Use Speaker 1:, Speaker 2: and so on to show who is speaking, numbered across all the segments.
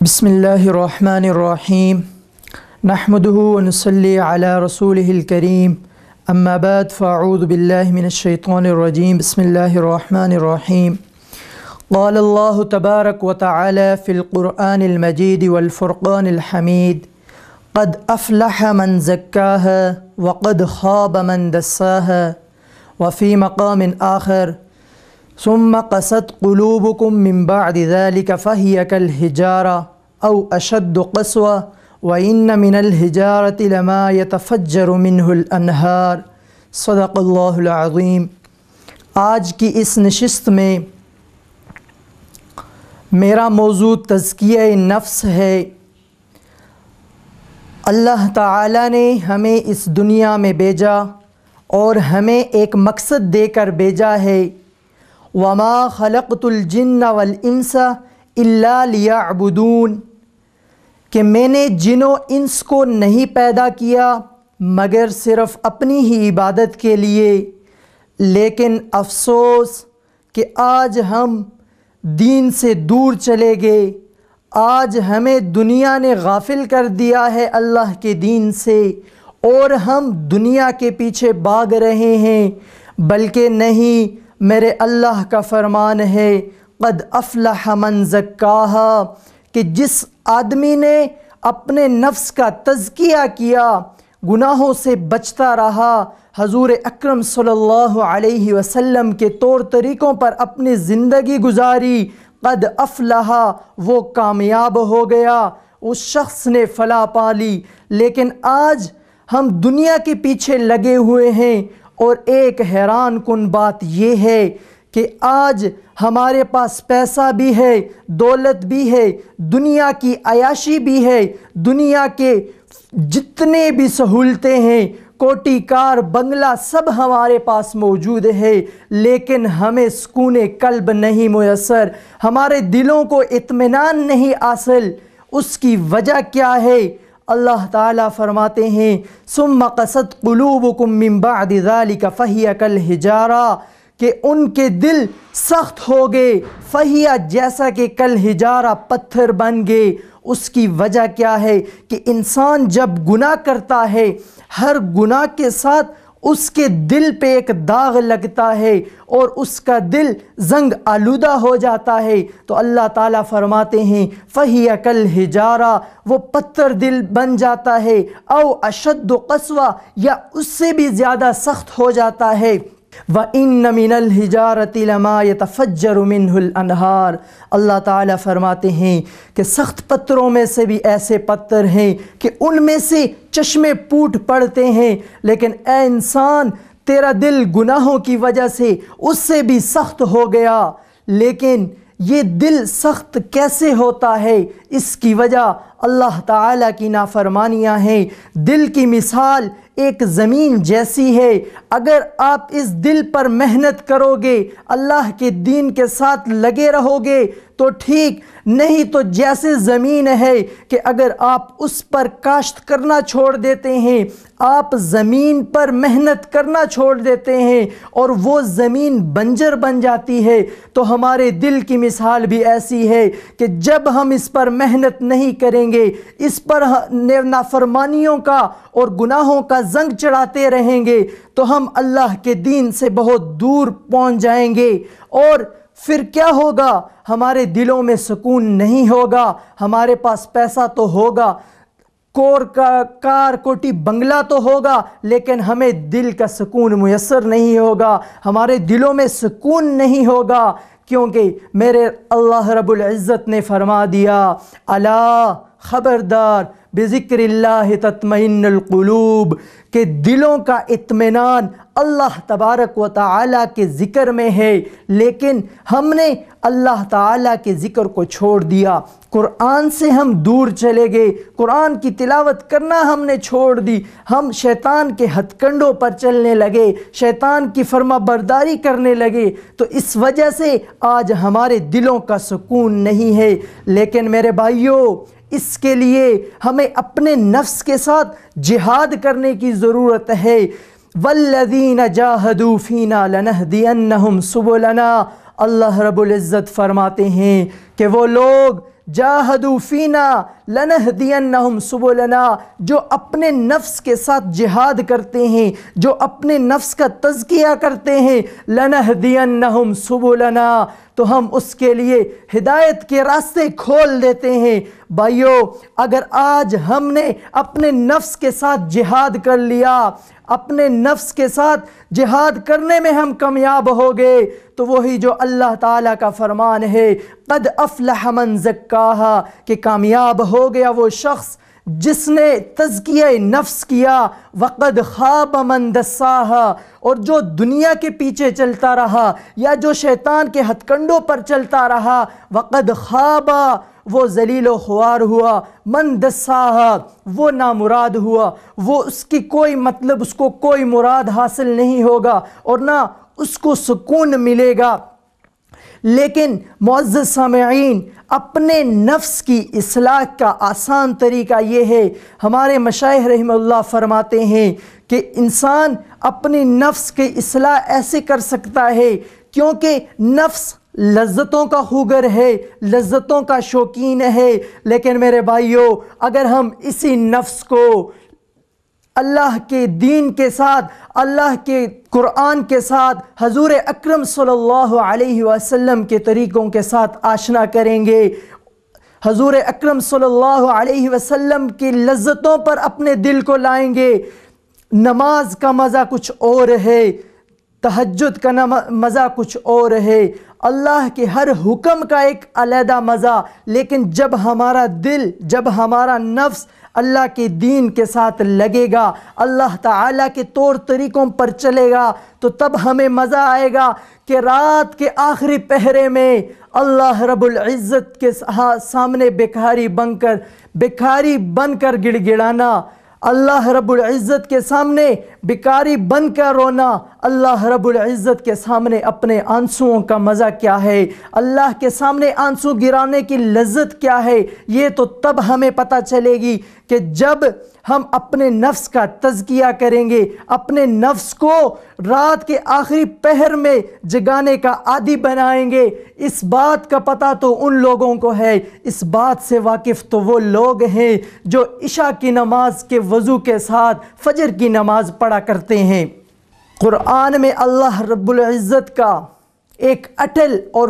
Speaker 1: بسم اللہ الرحمن الرحیم نحمدہ ونصلی علی رسولہ الکریم اما بعد فاعوذ باللہ من الشیطان الرجیم بسم اللہ الرحمن الرحیم قال اللہ تبارک وتعالی فی القرآن المجید والفرقان الحمید قد افلح من زکاہا وقد خاب من دساہا وفی مقام آخر ثم قست قلوبكم من بعد ذلك فهي كالحجارة أو أشد قسوة وإن من الحجارة لما يتفجر منه الأنهار صدق اللہ العظیم۔ آج کی اس نشست میں میرا موضوع تزکیہ نفس ہے۔ اللہ تعالیٰ نے ہمیں اس دنیا میں بھیجا اور ہمیں ایک مقصد دے کر بھیجا ہے۔ وَمَا خَلَقْتُ الْجِنَّ وَالْإِنسَ إِلَّا لِيَعْبُدُونَ کہ میں نے جن و انس کو نہیں پیدا کیا مگر صرف اپنی ہی عبادت کے لیے۔ لیکن افسوس کہ آج ہم دین سے دور چلے گئے، آج ہمیں دنیا نے غافل کر دیا ہے اللہ کے دین سے، اور ہم دنیا کے پیچھے بھاگ رہے ہیں۔ بلکہ نہیں، میرے اللہ کا فرمان ہے قد افلح من زکاہا کہ جس آدمی نے اپنے نفس کا تزکیہ کیا، گناہوں سے بچتا رہا، حضور اکرم صلی اللہ علیہ وسلم کے طور طریقوں پر اپنی زندگی گزاری، قد افلح وہ کامیاب ہو گیا، اس شخص نے فلاح پا لی۔ لیکن آج ہم دنیا کے پیچھے لگے ہوئے ہیں، اور ایک حیران کن بات یہ ہے کہ آج ہمارے پاس پیسہ بھی ہے، دولت بھی ہے، دنیا کی عیاشی بھی ہے، دنیا کے جتنے بھی سہولتیں ہیں، کوٹی کار بنگلہ سب ہمارے پاس موجود ہے، لیکن ہمیں سکون قلب نہیں میسر، ہمارے دلوں کو اطمینان نہیں حاصل۔ اس کی وجہ کیا ہے؟ اللہ تعالیٰ فرماتے ہیں ثم قست قلوبکم من بعد ذلک فہی کالحجارہ کہ ان کے دل سخت ہو گئے، فہی جیسا کہ کالحجارہ پتھر بن گئے۔ اس کی وجہ کیا ہے کہ انسان جب گناہ کرتا ہے، ہر گناہ کے ساتھ اس کے دل پہ ایک داغ لگتا ہے اور اس کا دل زنگ آلودہ ہو جاتا ہے۔ تو اللہ تعالیٰ فرماتے ہیں فَهِيَ كَالْحِجَارَةِ وہ پتھر دل بن جاتا ہے، او اشد قسوہ یا اس سے بھی زیادہ سخت ہو جاتا ہے۔ وَإِنَّ مِنَ الْحِجَارَةِ لَمَا يَتَفَجَّرُ مِنْهُ الْأَنْهَارُ اللہ تعالیٰ فرماتے ہیں کہ سخت پتھروں میں سے بھی ایسے پتھر ہیں کہ ان میں سے چشمے پھوٹ پڑتے ہیں۔ لیکن اے انسان، تیرا دل گناہوں کی وجہ سے اس سے بھی سخت ہو گیا۔ لیکن یہ دل سخت کیسے ہوتا ہے؟ اس کی وجہ اللہ تعالیٰ کی نافرمانیاں ہیں۔ دل کی مثال ایک زمین جیسی ہے، اگر آپ اس دل پر محنت کرو گے، اللہ کے دین کے ساتھ لگے رہو گے تو ٹھیک، نہیں تو جیسے زمین ہے کہ اگر آپ اس پر کاشت کرنا چھوڑ دیتے ہیں، آپ زمین پر محنت کرنا چھوڑ دیتے ہیں اور وہ زمین بنجر بن جاتی ہے، تو ہمارے دل کی مثال بھی ایسی ہے کہ جب ہم اس پر محنت نہیں کریں گے، اس پر نافرمانیوں کا اور گناہوں کا زنگ چڑھاتے رہیں گے، تو ہم اللہ کے دین سے بہت دور پہنچ جائیں گے۔ اور پھر کیا ہوگا؟ ہمارے دلوں میں سکون نہیں ہوگا۔ ہمارے پاس پیسہ تو ہوگا، کار کوٹی بنگلہ تو ہوگا، لیکن ہمیں دل کا سکون میسر نہیں ہوگا، ہمارے دلوں میں سکون نہیں ہوگا، کیونکہ میرے اللہ رب العزت نے فرما دیا الا خبردار بذکر اللہ تطمئن القلوب کہ دلوں کا اطمینان اللہ تبارک و تعالیٰ کے ذکر میں ہے۔ لیکن ہم نے اللہ تعالیٰ کے ذکر کو چھوڑ دیا، قرآن سے ہم دور چلے گئے، قرآن کی تلاوت کرنا ہم نے چھوڑ دی، ہم شیطان کے ہتھ کنڈوں پر چلنے لگے، شیطان کی فرما برداری کرنے لگے، تو اس وجہ سے آج ہمارے دلوں کا سکون نہیں ہے۔ لیکن میرے بھائیوں، اس کے لیے ہمیں اپنے نفس کے ساتھ جہاد کرنے کی ضرورت ہے۔ وَالَّذِينَ جَاهَدُوا فِينَا لَنَهْدِيَنَّهُمْ سُبُلَنَا اللہ رب العزت فرماتے ہیں کہ وہ لوگ جاہدوا فینا لنہدینہم سبلنا، جو اپنے نفس کے ساتھ جہاد کرتے ہیں، جو اپنے نفس کا تزکیہ کرتے ہیں، لنہدینہم سبلنا، تو ہم اس کے لیے ہدایت کے راستے کھول دیتے ہیں۔ بھائیو، اگر آج ہم نے اپنے نفس کے ساتھ جہاد کر لیا، اپنے نفس کے ساتھ جہاد کرنے میں ہم کامیاب ہو گئے، تو وہی جو اللہ تعالیٰ کا فرمان ہے قد افلح من زکاہا، کہ کامیاب ہو گیا وہ شخص جس نے تزکیہ نفس کیا، وقد خاب من دساہا، اور جو دنیا کے پیچھے چلتا رہا یا جو شیطان کے ہتھ کنڈوں پر چلتا رہا، وقد خابا، وہ ذلیل و خوار ہوا، من دساہا، وہ نامراد ہوا، وہ اس کی کوئی مطلب، اس کو کوئی مراد حاصل نہیں ہوگا اور نہ اس کو سکون ملے گا۔ لیکن معزز سامعین، اپنے نفس کی اصلاح کا آسان طریقہ یہ ہے، ہمارے مشائخ رحمہ اللہ فرماتے ہیں کہ انسان اپنی نفس کی اصلاح ایسے کر سکتا ہے، کیونکہ نفس لذتوں کا خوگر ہے، لذتوں کا شوقین ہے۔ لیکن میرے بھائیوں، اگر ہم اسی نفس کو اللہ کے دین کے ساتھ، اللہ کے قرآن کے ساتھ، حضور اکرم صلی اللہ علیہ وسلم کے طریقوں کے ساتھ آشنا کریں گے، حضور اکرم صلی اللہ علیہ وسلم کی لذتوں پر اپنے دل کو لائیں گے، نماز کا مزہ کچھ اور ہے، تہجد کا مزہ کچھ اور ہے، اللہ کے ہر حکم کا ایک علیحدہ مزہ۔ لیکن جب ہمارا دل، جب ہمارا نفس اللہ کے دین کے ساتھ لگے گا، اللہ تعالیٰ کے طور طریقوں پر چلے گا، تو تب ہمیں مزہ آئے گا کہ رات کے آخری پہرے میں اللہ رب العزت کے سامنے بھکاری بن کر گڑ گڑانا، اللہ رب العزت کے سامنے بھکاری بن کر رونا، اللہ رب العزت کے سامنے اپنے آنسوؤں کا مزہ کیا ہے، اللہ کے سامنے آنسو گرانے کی لذت کیا ہے، یہ تو تب ہمیں پتہ چلے گی کہ جب ہم اپنے نفس کا تزکیہ کریں گے، اپنے نفس کو رات کے آخری پہر میں جگانے کا عادی بنائیں گے۔ اس بات کا پتہ تو ان لوگوں کو ہے، اس بات سے واقف تو وہ لوگ ہیں جو عشاء کی نماز کے وضو کے ساتھ فجر کی نماز پڑھا کرتے ہیں۔ قرآن میں اللہ رب العزت کا ایک اٹل اور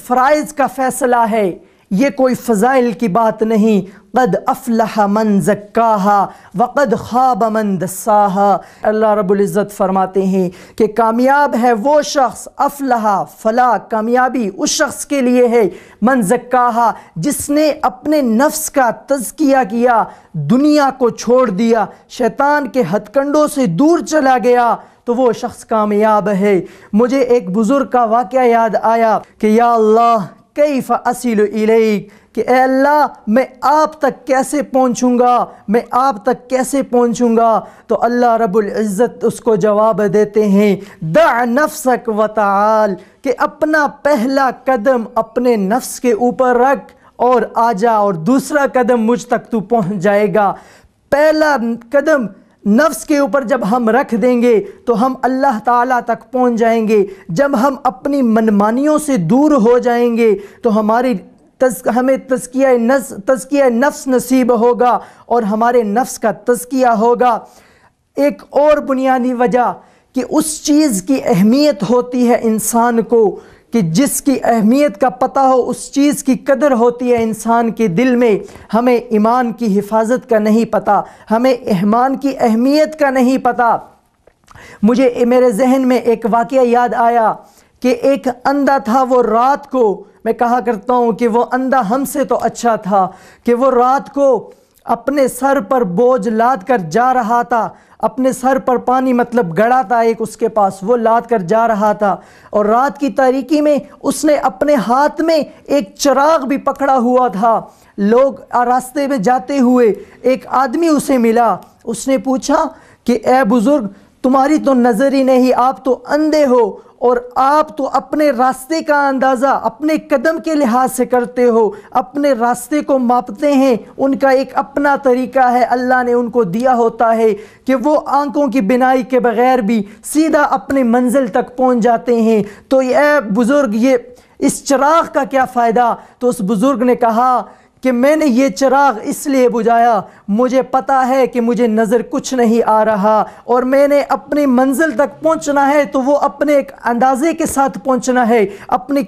Speaker 1: فرائض کا فیصلہ ہے، یہ کوئی فضائل کی بات نہیں۔ قد افلح من زکاہا وقد خاب من دساہا، اللہ رب العزت فرماتے ہیں کہ کامیاب ہے وہ شخص، افلح، فلاح، کامیابی اس شخص کے لیے ہے، من زکاہا، جس نے اپنے نفس کا تزکیہ کیا، دنیا کو چھوڑ دیا، شیطان کے ہتھ کنڈوں سے دور چلا گیا، تو وہ شخص کامیاب ہے۔ مجھے ایک بزرگ کا واقعہ یاد آیا کہ یا اللہ کیف اصل الیک، کہ اے اللہ میں آپ تک کیسے پہنچوں گا، میں آپ تک کیسے پہنچوں گا؟ تو اللہ رب العزت اس کو جواب دیتے ہیں دع نفسک وتعال، کہ اپنا پہلا قدم اپنے نفس کے اوپر رکھ اور آ جا، اور دوسرا قدم مجھ تک تو پہنچ جائے گا۔ پہلا قدم نفس کے اوپر جب ہم رکھ دیں گے تو ہم اللہ تعالیٰ تک پہنچ جائیں گے۔ جب ہم اپنی منمانیوں سے دور ہو جائیں گے تو ہمیں تزکیہ نفس نصیب ہوگا اور ہمارے نفس کا تزکیہ ہوگا۔ ایک اور بنیادی وجہ کہ اس چیز کی اہمیت ہوتی ہے انسان کو، کہ جس کی اہمیت کا پتہ ہو اس چیز کی قدر ہوتی ہے انسان کے دل میں۔ ہمیں ایمان کی حفاظت کا نہیں پتہ، ہمیں ایمان کی اہمیت کا نہیں پتہ۔ مجھے میرے ذہن میں ایک واقعہ یاد آیا کہ ایک اندھا تھا، وہ رات کو، میں کہا کرتا ہوں کہ وہ اندھا ہم سے تو اچھا تھا، کہ وہ رات کو اپنے سر پر بوجھ لاد کر جا رہا تھا، اپنے سر پر پانی مطلب گڑا تھا ایک اس کے پاس، وہ لاد کر جا رہا تھا، اور رات کی تاریکی میں اس نے اپنے ہاتھ میں ایک چراغ بھی پکڑا ہوا تھا۔ لوگ راستے میں جاتے ہوئے ایک آدمی اسے ملا، اس نے پوچھا کہ اے بزرگ تمہاری تو نظر ہی نہیں، آپ تو اندھے ہو، اور آپ تو اپنے راستے کا اندازہ اپنے قدم کے لحاظ سے کرتے ہو، اپنے راستے کو ماپتے ہیں، ان کا ایک اپنا طریقہ ہے، اللہ نے ان کو دیا ہوتا ہے کہ وہ آنکھوں کی بینائی کے بغیر بھی سیدھا اپنے منزل تک پہنچ جاتے ہیں۔ تو اے بزرگ، اس چراغ کا کیا فائدہ؟ تو اس بزرگ نے کہا کہ میں نے یہ چراغ اس لیے بجھایا، مجھے پتہ ہے کہ مجھے نظر کچھ نہیں آ رہا اور میں نے اپنی منزل تک پہنچنا ہے تو وہ اپنے ایک اندازے کے ساتھ پہنچنا ہے، اپنی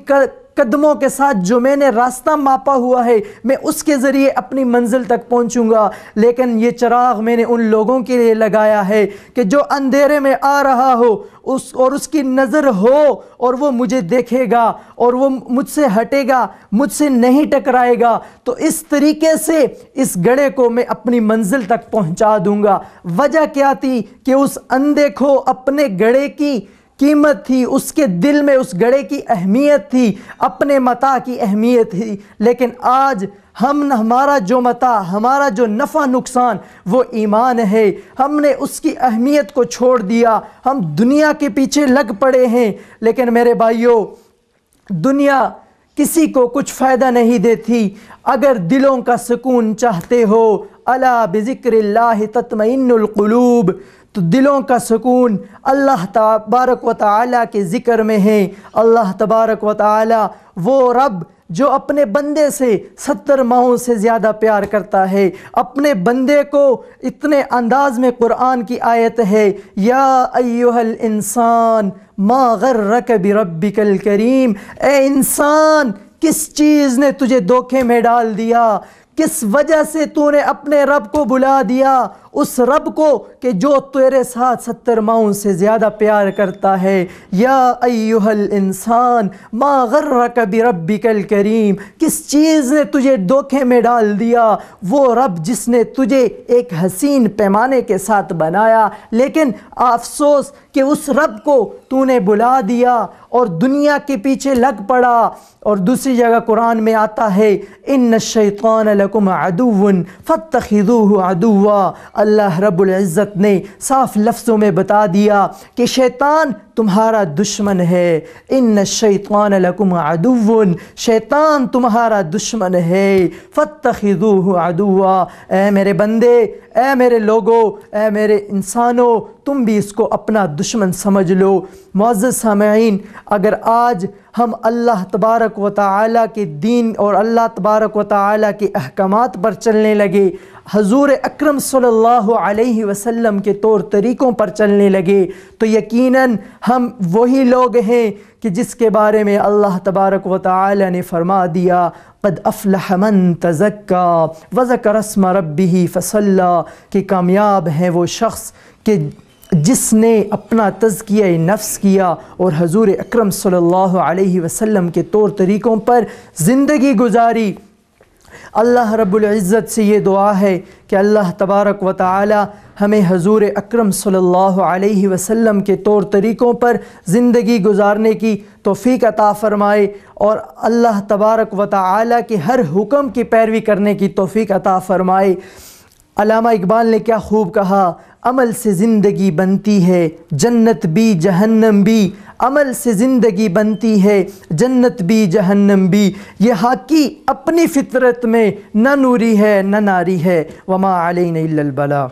Speaker 1: قدموں کے ساتھ جو میں نے راستہ ماپا ہوا ہے میں اس کے ذریعے اپنی منزل تک پہنچوں گا۔ لیکن یہ چراغ میں نے ان لوگوں کے لیے لگایا ہے کہ جو اندھیرے میں آ رہا ہو اس کی نظر ہو اور وہ مجھے دیکھے گا اور وہ مجھ سے ہٹے گا، مجھ سے نہیں ٹکرائے گا، تو اس طریقے سے اس گڑھے کو میں اپنی منزل تک پہنچا دوں گا۔ وجہ کیا تھی کہ اس اندھے کو اپنے گڑھے کی قیمت تھی، اس کے دل میں اس گڑھے کی اہمیت تھی، اپنے متاع کی اہمیت تھی۔ لیکن آج ہمارا جو متاع، ہمارا جو نفع نقصان وہ ایمان ہے، ہم نے اس کی اہمیت کو چھوڑ دیا، ہم دنیا کے پیچھے لگ پڑے ہیں۔ لیکن میرے بھائیوں، دنیا کسی کو کچھ فائدہ نہیں دیتی۔ اگر دلوں کا سکون چاہتے ہو، الا بذکر اللہ تطمئن القلوب، تو دلوں کا سکون اللہ تبارک و تعالیٰ کے ذکر میں ہے۔ اللہ تبارک و تعالیٰ وہ رب جو اپنے بندے سے 70 ماہوں سے زیادہ پیار کرتا ہے، اپنے بندے کو اتنے انداز میں قرآن کی آیت ہے، یا ایہا الانسان ما غرک بربک الکریم، اے انسان کس چیز نے تجھے دھوکے میں ڈال دیا، کس وجہ سے تو نے اپنے رب کو بلا دیا، اس رب کو کہ جو تیرے ساتھ 70 ماہوں سے زیادہ پیار کرتا ہے۔ یا ایہا الانسان ما غرک بربک الکریم، کس چیز نے تجھے دھوکے میں ڈال دیا؟ وہ رب جس نے تجھے ایک حسین پیمانے کے ساتھ بنایا، لیکن افسوس کہ اس رب کو تو نے بلا دیا اور دنیا کے پیچھے لگ پڑا۔ اور دوسری جگہ قرآن میں آتا ہے، ان الشیطان لکم عدو فاتخذوہ عدوا، اللہ رب العزت نے صاف لفظوں میں بتا دیا کہ شیطان تمہارا دشمن ہے۔ ان الشیطان لکم عدو، شیطان تمہارا دشمن ہے، فاتخذوہ عدوا، اے میرے بندے، اے میرے لوگوں، اے میرے انسانوں، تم بھی اس کو اپنا دشمن سمجھ لو۔ معزز سامعین، اگر آج ہم اللہ تبارک و تعالیٰ کے دین اور اللہ تبارک و تعالیٰ کے احکامات پر چلنے لگے، حضور اکرم صلی اللہ علیہ وسلم کے طور طریقوں پر چلنے لگے، تو یقیناً ہم وہی لوگ ہیں کہ جس کے بارے میں اللہ تبارک و تعالیٰ نے فرما دیا، قد افلح من تزکا وذکر اسم ربہ فصلی، کہ کامیاب ہے وہ شخص کہ جس نے اپنا تزکیہ نفس کیا اور حضور اکرم صلی اللہ علیہ وسلم کے طور طریقوں پر زندگی گزاری۔ اللہ رب العزت سے یہ دعا ہے کہ اللہ تبارک و تعالی ہمیں حضور اکرم صلی اللہ علیہ وسلم کے طور طریقوں پر زندگی گزارنے کی توفیق عطا فرمائے اور اللہ تبارک و تعالی کے ہر حکم کی پیروی کرنے کی توفیق عطا فرمائے۔ علامہ اقبال نے کیا خوب کہا، عمل سے زندگی بنتی ہے جنت بھی جہنم بھی، عمل سے زندگی بنتی ہے جنت بھی جہنم بھی، یہ حاکی اپنی فطرت میں نہ نوری ہے نہ ناری ہے، وما علینا الا البلاغ۔